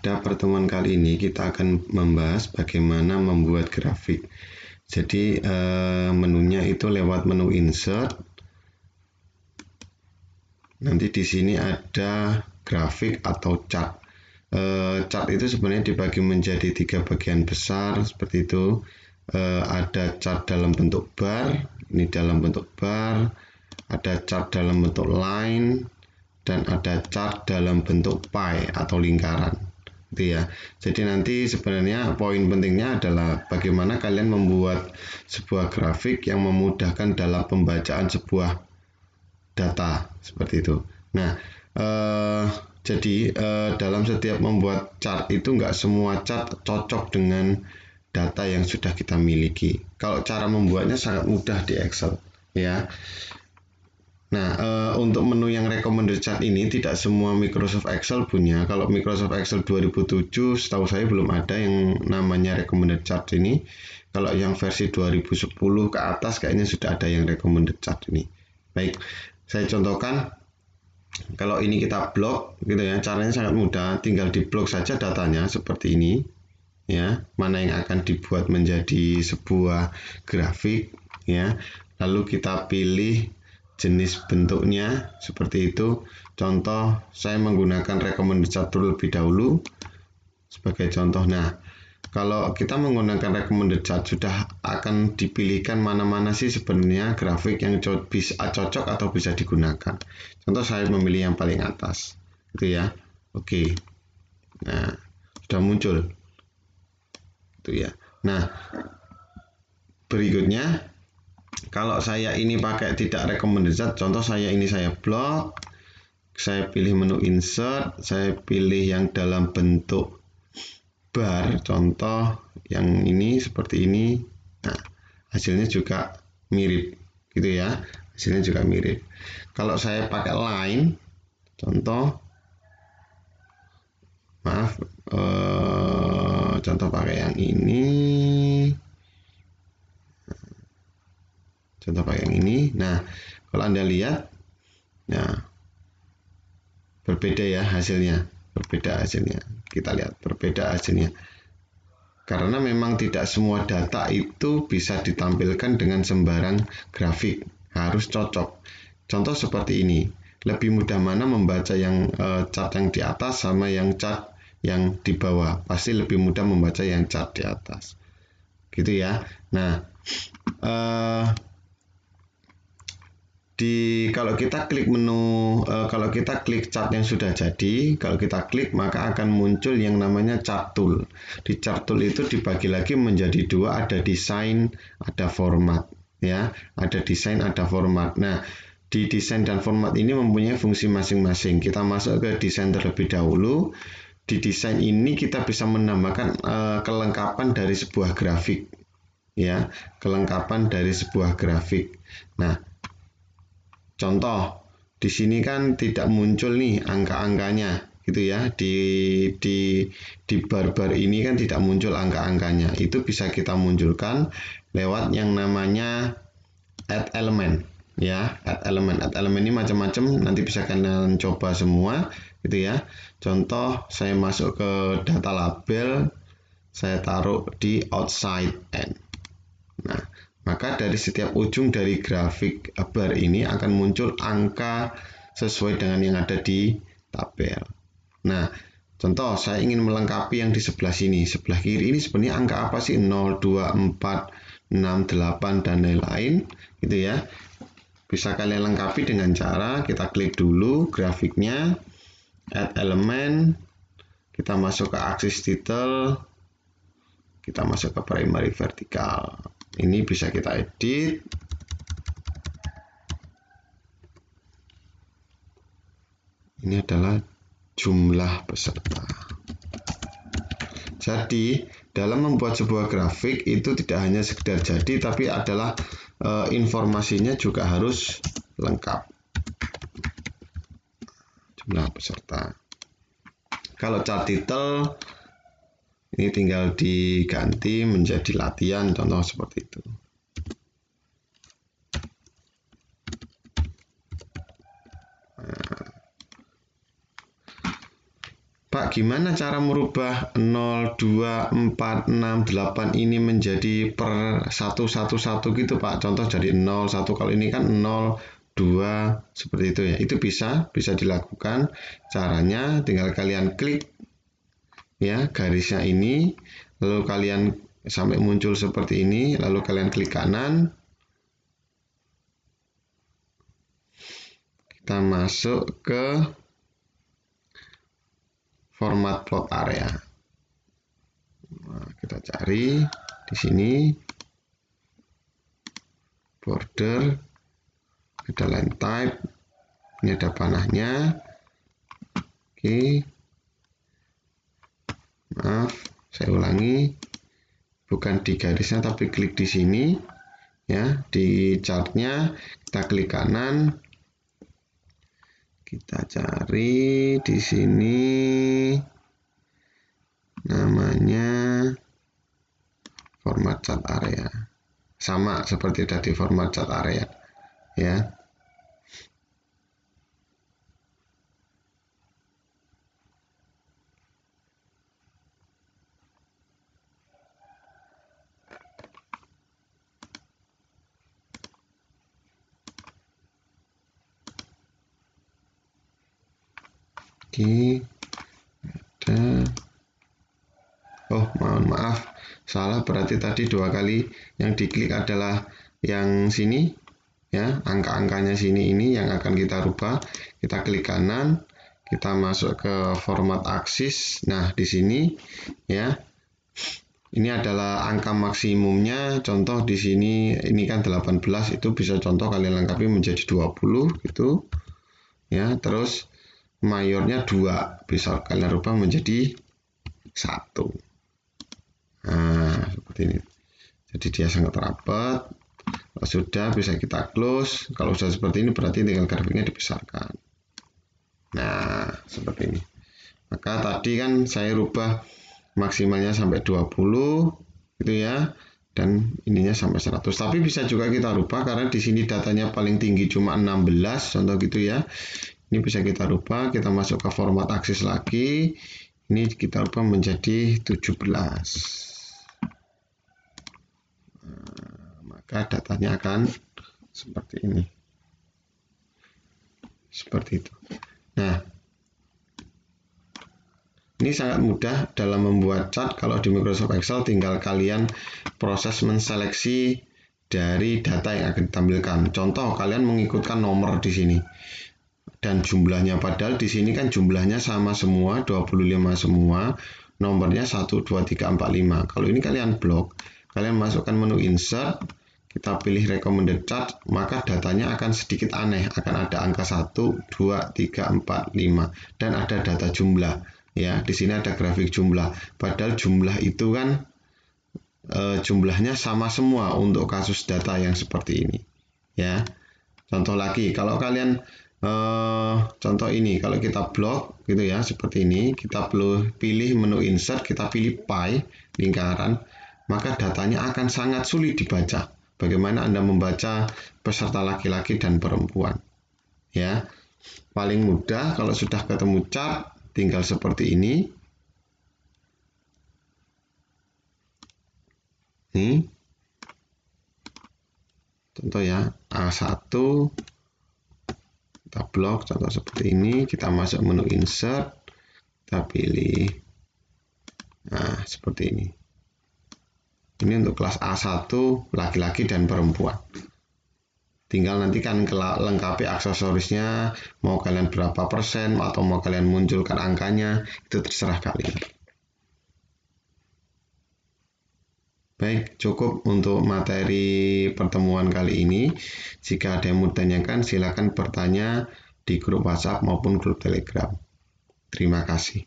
Pada pertemuan kali ini kita akan membahas bagaimana membuat grafik. Jadi menunya itu lewat menu insert. Nanti di sini ada grafik atau chart. Chart itu sebenarnya dibagi menjadi 3 bagian besar seperti itu. Ada chart dalam bentuk bar, ini dalam bentuk bar, ada chart dalam bentuk line, dan ada chart dalam bentuk pie atau lingkaran. Gitu ya. Jadi nanti sebenarnya poin pentingnya adalah bagaimana kalian membuat sebuah grafik yang memudahkan dalam pembacaan sebuah data seperti itu. Nah, jadi dalam setiap membuat chart itu nggak semua chart cocok dengan data yang sudah kita miliki. Kalau cara membuatnya sangat mudah di Excel, ya. Nah, untuk menu yang recommended chart ini tidak semua Microsoft Excel punya. Kalau Microsoft Excel 2007 setahu saya belum ada yang namanya recommended chart ini. Kalau yang versi 2010 ke atas kayaknya sudah ada yang recommended chart ini. Baik, saya contohkan. Kalau ini kita blok gitu ya, caranya sangat mudah, tinggal diblok saja datanya seperti ini. Ya, mana yang akan dibuat menjadi sebuah grafik ya. Lalu kita pilih jenis bentuknya seperti itu. Contoh, saya menggunakan recommended chart terlebih dahulu sebagai contoh. Nah, kalau kita menggunakan recommended chart sudah akan dipilihkan mana-mana sih sebenarnya grafik yang bisa cocok atau bisa digunakan. Contoh saya memilih yang paling atas, gitu ya. Oke. Nah, sudah muncul. Itu ya. Nah, berikutnya kalau saya ini pakai tidak recommended chart, contoh saya ini saya blok, saya pilih menu insert, saya pilih yang dalam bentuk bar, contoh yang ini seperti ini. Nah, hasilnya juga mirip gitu ya, hasilnya juga mirip. Kalau saya pakai line, contoh maaf, contoh pakai yang ini, contoh pakai yang ini. Nah, kalau Anda lihat, nah berbeda ya hasilnya, berbeda hasilnya. Kita lihat berbeda hasilnya. Karena memang tidak semua data itu bisa ditampilkan dengan sembarang grafik, harus cocok. Contoh seperti ini, lebih mudah mana membaca yang chart yang di atas sama yang chart yang di bawah? Pasti lebih mudah membaca yang chart di atas, gitu ya. Nah, kalau kita klik menu, kalau kita klik chart yang sudah jadi, kalau kita klik maka akan muncul yang namanya chart tool. Di chart tool itu dibagi lagi menjadi dua, ada desain, ada format, ya, ada desain, ada format. Nah, di desain dan format ini mempunyai fungsi masing-masing. Kita masuk ke desain terlebih dahulu. Di desain ini kita bisa menambahkan kelengkapan dari sebuah grafik, ya, kelengkapan dari sebuah grafik. Nah, contoh, di sini kan tidak muncul nih angka-angkanya, gitu ya. Di bar-bar ini kan tidak muncul angka-angkanya. Itu bisa kita munculkan lewat yang namanya add element, ya. Add element ini macam-macam. Nanti bisa kalian coba semua, gitu ya. Contoh, saya masuk ke data label, saya taruh di outside end. Nah, maka dari setiap ujung dari grafik bar ini akan muncul angka sesuai dengan yang ada di tabel. Nah, contoh saya ingin melengkapi yang di sebelah sini. Sebelah kiri ini sebenarnya angka apa sih? 0, 2, 4, 6, 8, dan lain-lain. Gitu ya. Bisa kalian lengkapi dengan cara kita klik dulu grafiknya, add element, kita masuk ke axis title, kita masuk ke primary vertical. Ini bisa kita edit. Ini adalah jumlah peserta. Jadi, dalam membuat sebuah grafik itu tidak hanya sekedar jadi, tapi adalah informasinya juga harus lengkap. Jumlah peserta. Kalau chart title, ini tinggal diganti menjadi latihan, contoh seperti itu. Pak, gimana cara merubah 0, 2, 4, 6, 8 ini menjadi per 1, 1, 1 gitu Pak? Contoh jadi 0, 1, kalau ini kan 0, 2, seperti itu ya. Itu bisa dilakukan. Caranya tinggal kalian klik ya garisnya ini, lalu kalian sampai muncul seperti ini, lalu kalian klik kanan. Kita masuk ke format plot area. Nah, kita cari di sini border, ada line type, ini ada panahnya. Oke, maaf, saya ulangi, bukan di garisnya tapi klik di sini ya, di chartnya kita klik kanan, kita cari di sini namanya format chart area, sama seperti tadi format chart area ya. Oke, ada. Oh, mohon maaf, salah, berarti tadi 2 kali yang diklik adalah yang sini ya, angka-angkanya sini ini yang akan kita rubah. Kita klik kanan, kita masuk ke format aksis. Nah, di sini ya, ini adalah angka maksimumnya. Contoh di sini ini kan 18, itu bisa contoh kalian lengkapi menjadi 20 gitu ya. Terus mayornya 2, bisa kalian rubah menjadi 1. Nah, seperti ini. Jadi dia sangat rapat. Kalau sudah bisa kita close. Kalau sudah seperti ini berarti tinggal grafiknya dibesarkan. Nah, seperti ini. Maka tadi kan saya rubah maksimalnya sampai 20 gitu ya. Dan ininya sampai 100. Tapi bisa juga kita rubah karena di sini datanya paling tinggi cuma 16 contoh gitu ya. Ini bisa kita rubah, kita masuk ke format aksis lagi. Ini kita rubah menjadi 17. Maka datanya akan seperti ini. Seperti itu. Nah, ini sangat mudah dalam membuat chart. Kalau di Microsoft Excel tinggal kalian proses menseleksi dari data yang akan ditampilkan. Contoh, kalian mengikutkan nomor di sini dan jumlahnya, padahal di sini kan jumlahnya sama semua, 25 semua, nomornya 1, 2, 3, 4, 5. Kalau ini kalian blok, kalian masukkan menu insert, kita pilih recommended chart, maka datanya akan sedikit aneh, akan ada angka 1, 2, 3, 4, 5 dan ada data jumlah. Ya, di sini ada grafik jumlah. Padahal jumlah itu kan jumlahnya sama semua untuk kasus data yang seperti ini. Ya. Contoh lagi, kalau kalian contoh ini, kalau kita blok gitu ya, seperti ini, kita pilih menu insert, kita pilih pie, lingkaran, maka datanya akan sangat sulit dibaca. Bagaimana Anda membaca peserta laki-laki dan perempuan? Ya, paling mudah kalau sudah ketemu chart, tinggal seperti ini. Nih, contoh ya, A1, kita blok, contoh seperti ini, kita masuk menu insert, kita pilih, nah seperti ini. Ini untuk kelas A1 laki-laki dan perempuan. Tinggal nanti kan lengkapi aksesorisnya, mau kalian berapa persen atau mau kalian munculkan angkanya, itu terserah kalian. Baik, cukup untuk materi pertemuan kali ini. Jika ada yang mau ditanyakan, silakan bertanya di grup WhatsApp maupun grup Telegram. Terima kasih.